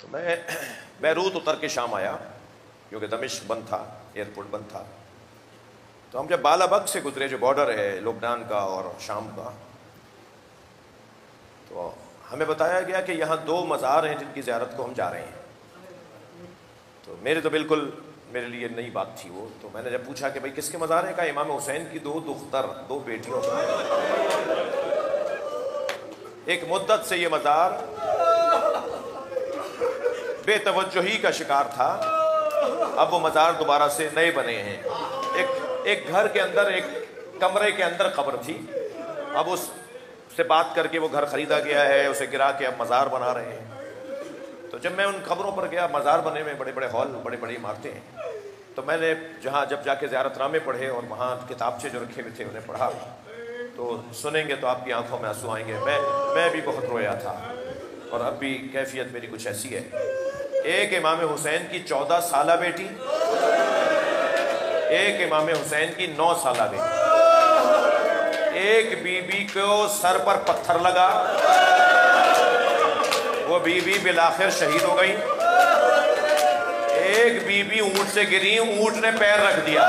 तो मैं बैरूत उतर के शाम आया, क्योंकि दमिश्क बंद था, एयरपोर्ट बंद था। तो हम जब बालाबग से गुजरे, जो बॉर्डर है लुबनान का और शाम का, तो हमें बताया गया कि यहाँ 2 मज़ार हैं जिनकी ज़ियारत को हम जा रहे हैं। तो मेरे लिए नई बात थी वो। तो मैंने जब पूछा कि भाई किसके मज़ार हैं, कहा इमाम हुसैन की 2 दुख्तर, 2 बेटियों का। एक मुद्दत से ये मज़ार बेतवज्जोही का शिकार था, अब वो मज़ार दोबारा से नए बने हैं। एक घर के अंदर, एक कमरे के अंदर कब्र थी, अब उससे बात करके वो घर खरीदा गया है, उसे गिरा के अब मज़ार बना रहे हैं। तो जब मैं उन कब्रों पर गया, मज़ार बने में बड़े बड़े हॉल, बड़े बड़ी इमारतें हैं। तो मैंने जहाँ जब जाके ज़ियारतनामे पढ़े और वहाँ किताबचे जो रखे हुए थे उन्हें पढ़ा, तो सुनेंगे तो आपकी आंखों में आंसू आएंगे। मैं भी बहुत रोया था, और अब भी कैफियत मेरी कुछ ऐसी है। एक इमाम हुसैन की 14 साला बेटी, एक इमाम हुसैन की 9 साला बेटी, एक बीबी को सर पर पत्थर लगा, वो बीबी बिलाखिर शहीद हो गई। एक बीबी ऊंट से गिरी, ऊंट ने पैर रख दिया।